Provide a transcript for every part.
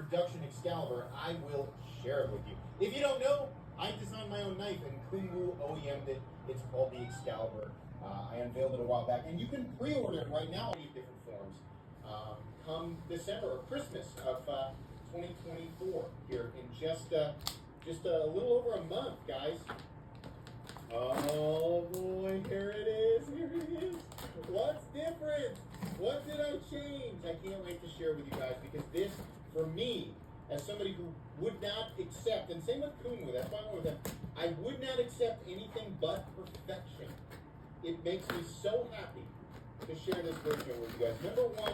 production Excalibur, I will share it with you. If you don't know, I designed my own knife and Kunwu OEM'd it. It's called the Excalibur. I unveiled it a while back, and you can pre-order it right now in different forms. Come December or Christmas of 2024 here in just a little over a month, guys. Oh boy, here it is. What's different? What did I change? I can't wait to share with you guys, because this, for me, as somebody who would not accept, and same with Kunwu, that's why I went with him, I would not accept anything but perfection. It makes me so happy to share this version with you guys. Number one,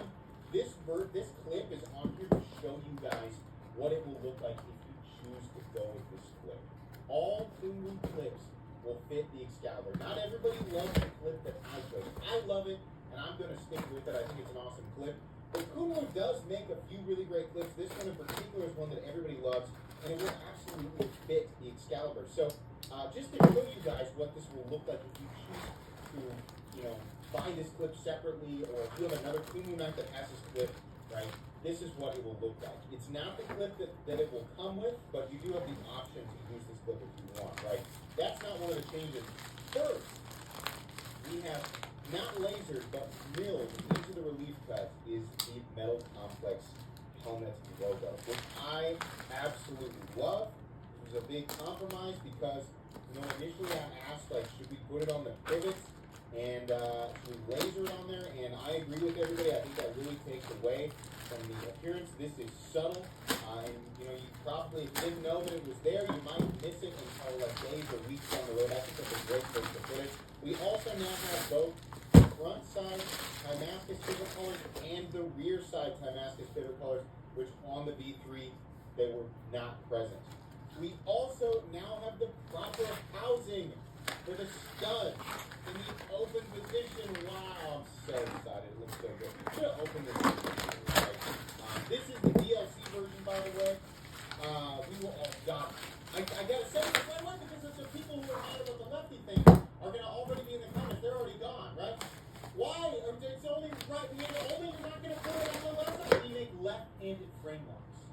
this clip is on here to show you guys what it will look like if you choose to go with this clip. All Kunwu clips will fit the Excalibur. Not everybody loves the clip that I chose. I love it, and I'm going to stick with it. I think it's an awesome clip. But Kunwu does make a few really great clips. This one in particular is one that everybody loves, and it will absolutely fit the Excalibur. So just to show you guys what this will look like if you choose to, buy this clip separately, or if you have another Kunwu knife that has this clip, right? This is what it will look like. It's not the clip that it will come with, but you do have the option to use this clip if you want, right? That's not one of the changes. First, we have not lasered, but milled into the relief cut is the Metal Complex helmet logo, which I absolutely love. It was a big compromise because, initially I asked, should we put it on the pivots and should we laser it on there? And I agree with everybody. I think that really takes away from the appearance. This is subtle, and you probably, if you didn't know that it was there, you might miss it until days or weeks down the road. I think that's a great place to put it. We also now have both the front side Damascus pivot colors and the rear side Damascus pivot colors, which on the V3 they were not present. We also now have the proper housing for the studs in the open position. Wow, I'm so excited. It looks so good. I'm going to open this. This is the DLC version, by the way. We will all got it. I got to say this right away, because it's the people who are mad about the lefty thing are going to already be in the comments. They're already gone, right? Why? It's only right. We're not going to put it on the left side. We make left-handed frame locks.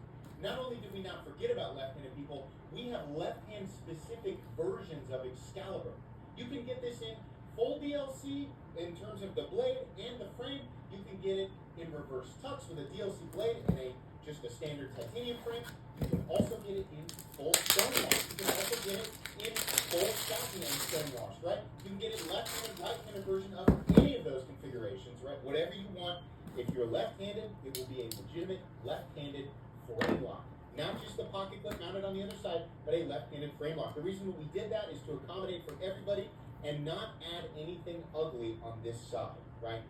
Not only do we not forget about left-handed people, we have left-hand specific versions of Excalibur. You can get this in full DLC in terms of the blade and the frame. You can get it in reverse tux with a DLC blade and just a standard titanium frame. You can also get it in full stonewash. You can also get it in full stocking and stonewashed, right? You can get it left-handed, right-handed version of any of those configurations, right? Whatever you want. If you're left-handed, it will be a legitimate left-handed frame lock. Not just the pocket clip mounted on the other side, but a left-handed frame lock. The reason that we did that is to accommodate for everybody and not add anything ugly on this side, right?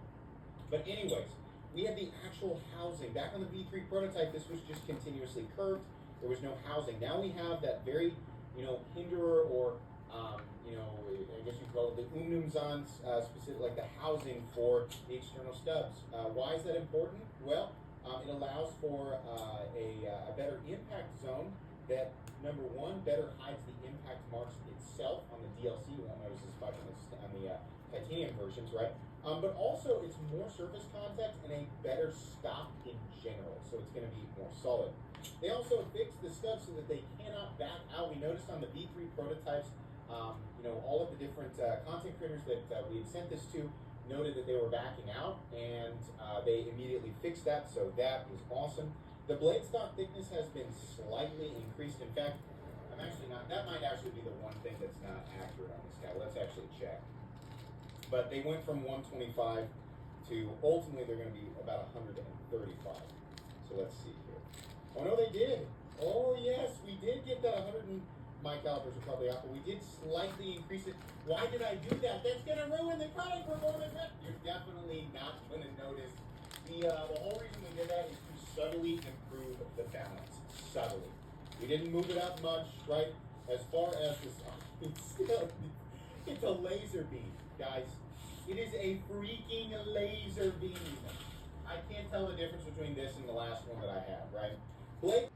But anyways, we had the actual housing. Back on the V3 prototype, this was just continuously curved. There was no housing. Now we have that very, hinderer, or, I guess you call it the Umnumzan specific, like the housing for the external stubs. Why is that important? Well, it allows for a better impact zone that, number one, better hides the impact marks itself on the DLC. You won't notice as much on the titanium versions, right? But also, it's more surface contact and a better stop in general, so it's going to be more solid. They also fixed the studs so that they cannot back out. We noticed on the V3 prototypes, all of the different content creators that we had sent this to noted that they were backing out, and they immediately fixed that, so that is awesome. The blade stock thickness has been slightly increased. In fact, that might actually be the one thing that's not accurate on this guy. Let's actually check. But they went from 125 to, ultimately, they're going to be about 135. So let's see here. Oh, no, they did. Oh, yes, we did get that 100. My calipers are probably off, but we did slightly increase it. Why did I do that? That's going to ruin the product performance. You're definitely not going to notice. The whole reason we did that is to subtly improve the balance. Subtly. We didn't move it up much, right? As far as this, it's a laser beam, guys. It is a freaking laser beam. I can't tell the difference between this and the last one that I had, right? Blade.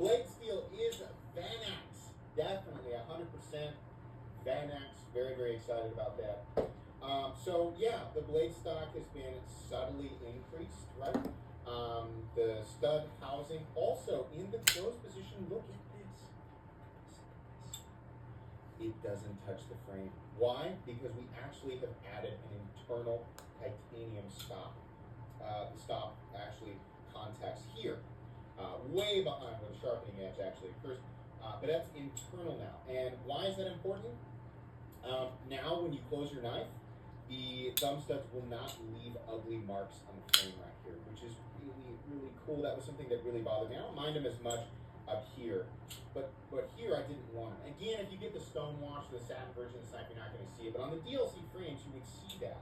Blade steel is Vanax. Definitely 100% Vanax. Very, very excited about that. So yeah, the blade stock has been subtly increased, right? The stud housing also in the closed position. Look at this. It doesn't touch the frame. Why? Because we actually have added an internal titanium stop. The stop actually contacts here, way behind where the sharpening edge actually occurs. But that's internal now. And why is that important? Now when you close your knife, the thumb studs will not leave ugly marks on the frame right here, which is really, really cool. That was something that really bothered me. I don't mind them as much up here, but here I didn't want them. Again, if you get the stone wash, the satin version of this knife, you're not going to see it. But on the DLC frames, you would see that.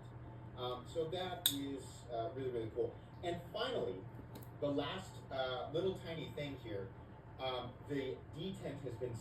So that is really, really cool. And finally, the last little tiny thing here, the detent has been